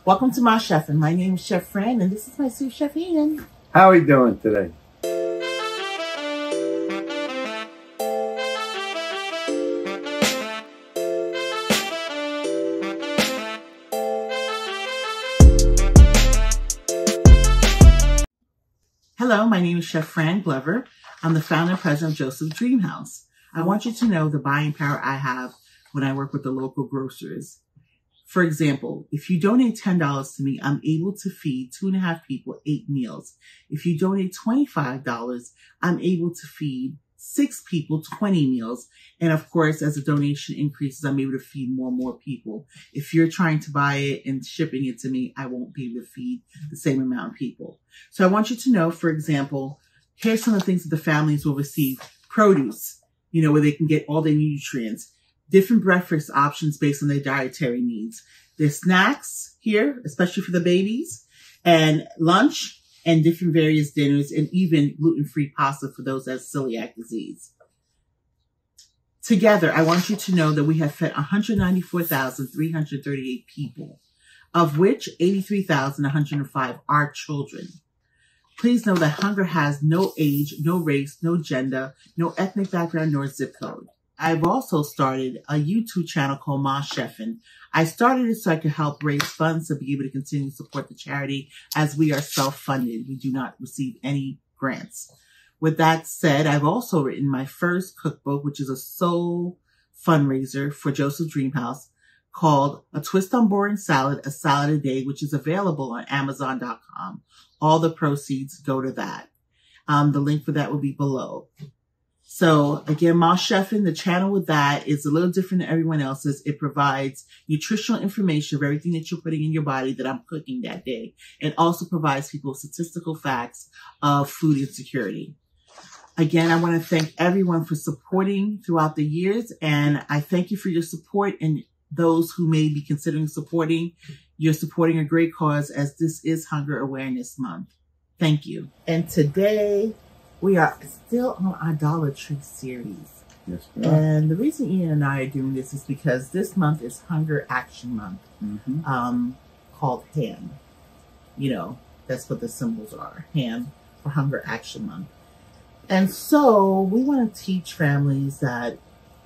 Welcome to my chef, and my name is Chef Fran, and this is my sous chef Ian. How are you doing today? Hello, my name is Chef Fran Glover. I'm the founder and president of Joseph's Dream House. I want you to know the buying power I have when I work with the local grocers. For example, if you donate $10 to me, I'm able to feed 2.5 people 8 meals. If you donate $25, I'm able to feed 6 people 20 meals. And of course, as the donation increases, I'm able to feed more and more people. If you're trying to buy it and shipping it to me, I won't be able to feed the same amount of people. So I want you to know, for example, here's some of the things that the families will receive. Produce, where they can get all their nutrients. Different breakfast options based on their dietary needs. There's snacks here, especially for the babies, and lunch, and different various dinners, and even gluten-free pasta for those that have celiac disease. Together, I want you to know that we have fed 194,338 people, of which 83,105 are children. Please know that hunger has no age, no race, no gender, no ethnic background, nor zip code. I've also started a YouTube channel called Ma Chefin'. I started it so I could help raise funds to be able to continue to support the charity, as we are self-funded. We do not receive any grants. With that said, I've also written my first cookbook, which is a sole fundraiser for Joseph's Dream House, called A Twist on Boring Salad, A Salad a Day, which is available on Amazon.com. All the proceeds go to that. The link for that will be below. So again, Ma Chefin', the channel with that is a little different than everyone else's. It provides nutritional information of everything that you're putting in your body that I'm cooking that day. It also provides people statistical facts of food insecurity. Again, I want to thank everyone for supporting throughout the years, and I thank you for your support, and those who may be considering supporting. You're supporting a great cause, as this is Hunger Awareness Month. Thank you. And today, we are still on our Dollar Tree series. Yes, we are. And the reason Ian and I are doing this is because this month is Hunger Action Month, called HAM. That's what the symbols are. HAM for Hunger Action Month. And so we want to teach families that,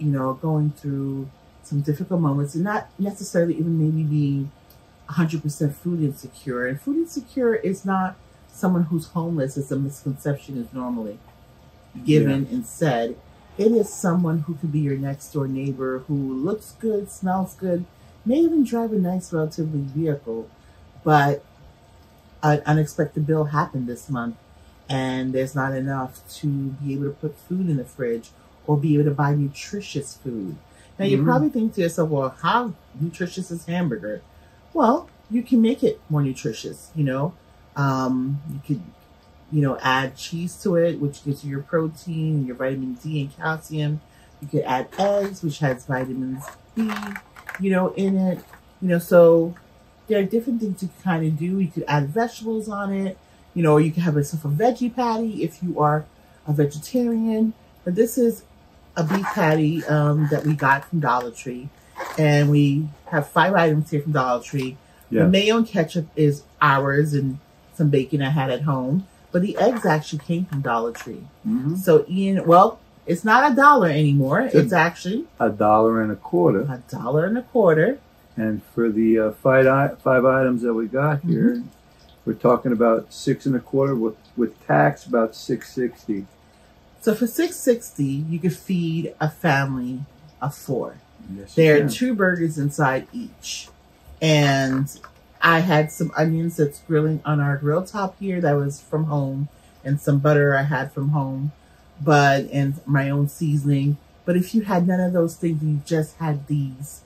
are going through some difficult moments and not necessarily even maybe being 100% food insecure. And food insecure is not someone who's homeless, as a misconception is normally given and said. It is someone who could be your next door neighbor, who looks good, smells good, may even drive a nice, relatively vehicle, but an unexpected bill happened this month, and there's not enough to be able to put food in the fridge or be able to buy nutritious food. Now, you're probably thinking to yourself, well, how nutritious is hamburger? Well, you can make it more nutritious, You could, add cheese to it, which gives you your protein, your vitamin D and calcium. You could add eggs, which has vitamins B, in it. So there are different things you can kind of do. You could add vegetables on it, or you can have yourself a veggie patty if you are a vegetarian. But this is a beef patty that we got from Dollar Tree. And we have 5 items here from Dollar Tree. Yeah. The mayo and ketchup is ours, and some bacon I had at home, but the eggs actually came from Dollar Tree. So Ian, well, it's not $1 anymore. It's actually $1.25. $1.25. And for the five items that we got here, we're talking about $6.25 with tax, about $6.60. So for $6.60, you could feed a family of 4. Yes, there are 2 burgers inside each, and I had some onions that's grilling on our grill top here that was from home, and some butter I had from home, and my own seasoning. But if you had none of those things and you just had these,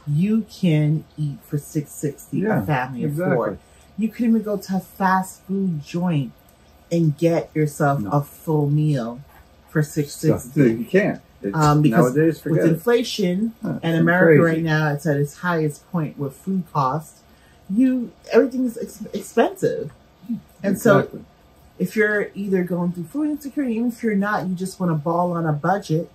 you can eat for $6.60 a family of 4. You can even go to a fast food joint and get yourself a full meal for $6.60. You can't. Because nowadays, with inflation and America right now, it's at its highest point with food costs. Everything is expensive. And so if you're either going through food insecurity, even if you're not, you just want to ball on a budget,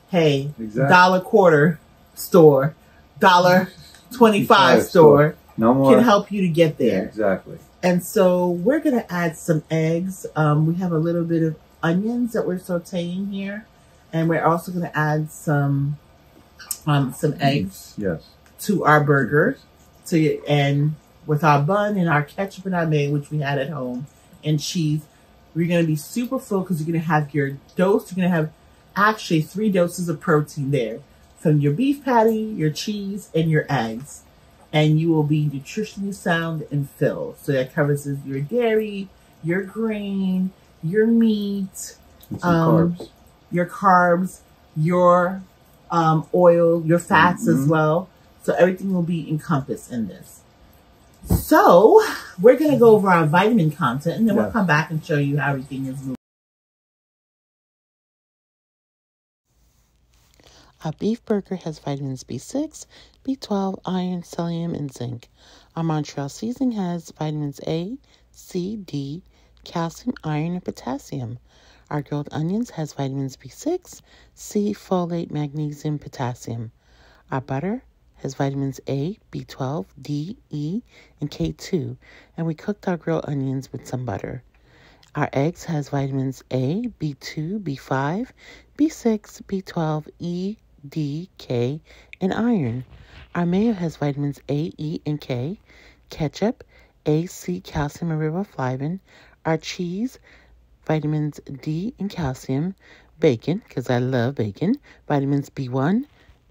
hey, $1.25 store, $1.25 store, No more. can help you to get there. Yeah, exactly. And so we're going to add some eggs. We have a little bit of onions that we're sauteing here. And we're also going to add some eggs to our burger. And with our bun and our ketchup and our mayo, which we had at home, and cheese, we're going to be super full because you're going to have your dose. You're going to have actually 3 doses of protein there from your beef patty, your cheese, and your eggs. And you will be nutritionally sound and filled. So that covers your dairy, your grain, your meat, carbs. Your carbs, your oil, your fats as well. So everything will be encompassed in this. So we're going to go over our vitamin content, and then we'll come back and show you how everything is moving. Our beef burger has vitamins B6, B12, iron, selenium, and zinc. Our Montreal seasoning has vitamins A, C, D, calcium, iron, and potassium. Our grilled onions has vitamins B6, C, folate, magnesium, potassium. Our butter has vitamins A, B12, D, E, and K2, and we cooked our grilled onions with some butter. Our eggs has vitamins A, B2, B5, B6, B12, E, D, K, and iron. Our mayo has vitamins A, E, and K. Ketchup, A, C, calcium, and riboflavin. Our cheese, vitamins D and calcium. Bacon, because I love bacon, vitamins B1,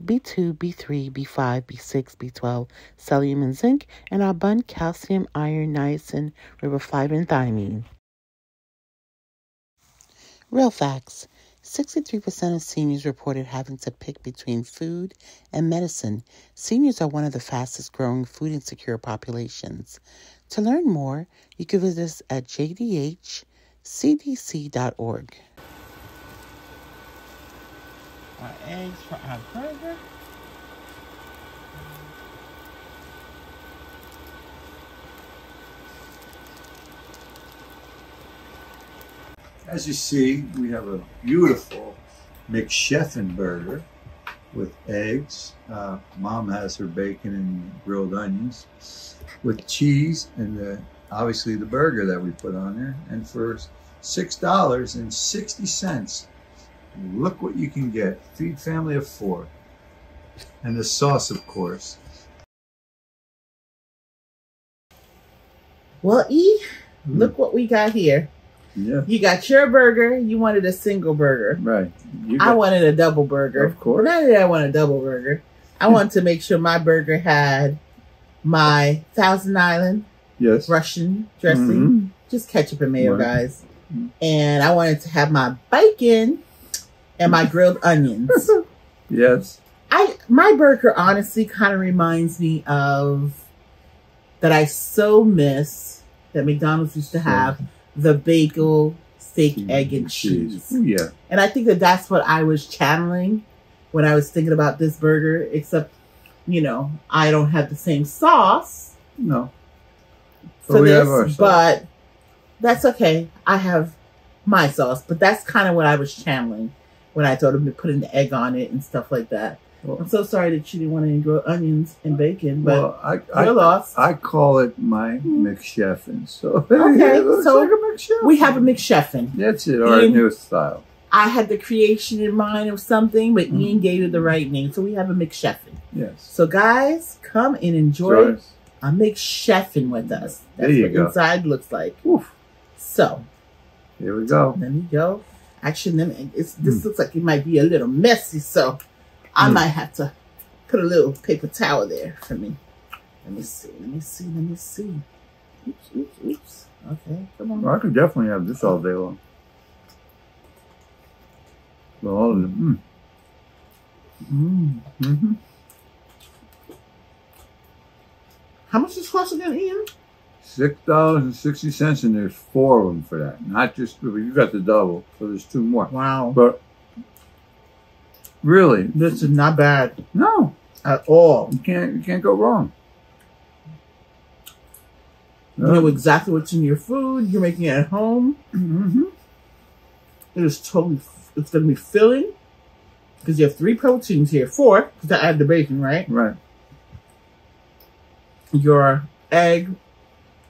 B2, B3, B5, B6, B12, selenium, and zinc. And our bun, calcium, iron, niacin, riboflavin, thiamine. Real facts. 63% of seniors reported having to pick between food and medicine. Seniors are one of the fastest growing food insecure populations. To learn more, you can visit us at jdhcdc.org. Our eggs for our burger. As you see, we have a beautiful McCheffin burger with eggs. Mom has her bacon and grilled onions with cheese and obviously the burger that we put on there. And for $6.60, look what you can get. Feed family of 4. And the sauce, of course. Well, E, look what we got here. Yeah. You got your burger. You wanted a single burger. Right. I wanted a double burger. Of course. But not only did I want a double burger, I wanted to make sure my burger had my Thousand Island Russian dressing. Just ketchup and mayo, guys. And I wanted to have my bacon and my grilled onions. Yes. My burger honestly kind of reminds me of that I so miss that McDonald's used to have. The bagel, steak, egg, and cheese. Yeah. And I think that that's what I was channeling when I was thinking about this burger, except, you know, I don't have the same sauce. No. For this, but that's okay. I have my sauce, but that's kind of what I was channeling when I told him to put in the egg on it and stuff like that. Well, I'm so sorry that you didn't want to grow onions and bacon, but you're lost. I call it my McCheffin. So okay, so like a McCheffin. We have a McCheffin. That's it, our new style. I had the creation in mind of something, but Ian gave it the right name, so we have a McCheffin. Yes. So guys, come and enjoy a McCheffin with us. That's what inside looks like. Oof. So here we go. Let me go. Actually, this looks like it might be a little messy, so I might have to put a little paper towel there for me. Let me see. Oops. Okay, come on. Well, I could definitely have this all day long. Well, all of them. How much does this cost again, Ian? $6.60, and there's 4 of them for that. Not just, you got the double, so there's 2 more. Wow. But really, this is not bad. No, at all. You can't go wrong. You know exactly what's in your food. You're making it at home. It is totally. It's gonna be filling because you have 3 proteins here. 4 because I add the bacon, right? Right. your egg,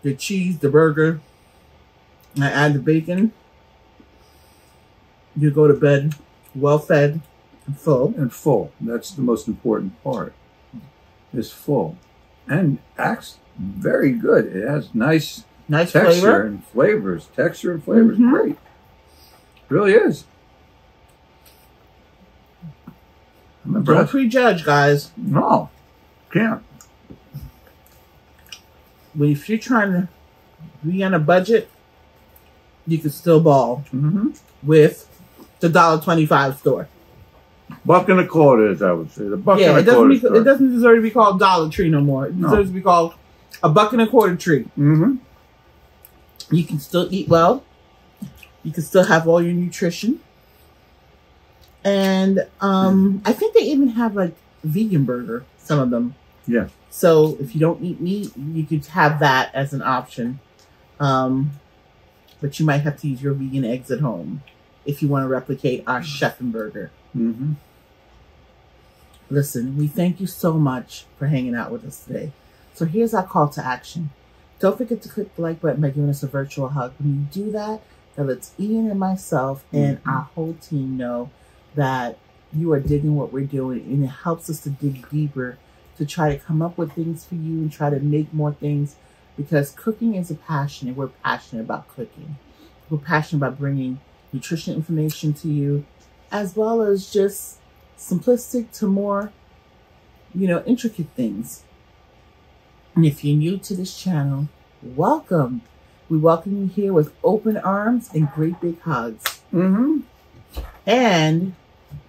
the cheese, the burger, and add the bacon, you go to bed well fed and full. And full. That's the most important part. Is full. And acts very good. It has nice texture flavor and flavors. Texture and flavors. Great. It really is. Don't prejudge, guys. No. Can't. If you're trying to be on a budget, you can still ball with the $1.25 store. $1.25, as I would say. The $1.25 store. It doesn't deserve to be called Dollar Tree no more. It deserves to be called a $1.25 tree. You can still eat well. You can still have all your nutrition. And I think they even have like vegan burger, some of them. Yeah. So if you don't eat meat, you could have that as an option. But you might have to use your vegan eggs at home if you want to replicate our Chef and Burger. Listen, we thank you so much for hanging out with us today. So here's our call to action. Don't forget to click the like button by giving us a virtual hug. When you do that, that lets Ian and myself and our whole team know that you are digging what we're doing, and it helps us to dig deeper to try to come up with things for you and try to make more things, because cooking is a passion and we're passionate about cooking. We're passionate about bringing nutrition information to you, as well as just simplistic to more, intricate things. And if you're new to this channel, welcome. We welcome you here with open arms and great big hugs. And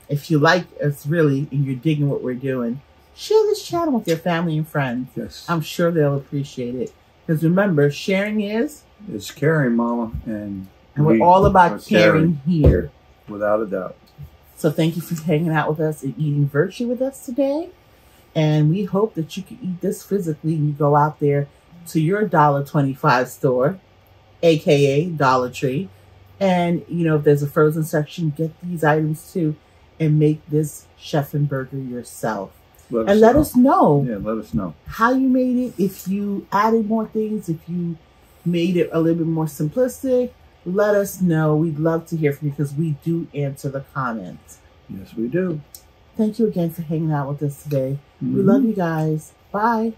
if you like us really and you're digging what we're doing, share this channel with your family and friends. Yes. I'm sure they'll appreciate it. Because remember, sharing is... It's caring, Mama. And we're all about caring here. Without a doubt. So thank you for hanging out with us and eating virtually with us today. And we hope that you can eat this physically and you go out there to your $1.25 store, aka Dollar Tree. And, if there's a frozen section, get these items too and make this Chef and Burger yourself. Let us know. Yeah, let us know how you made it. If you added more things, if you made it a little bit more simplistic, let us know. We'd love to hear from you because we do answer the comments. Yes, we do. Thank you again for hanging out with us today. We love you guys. Bye.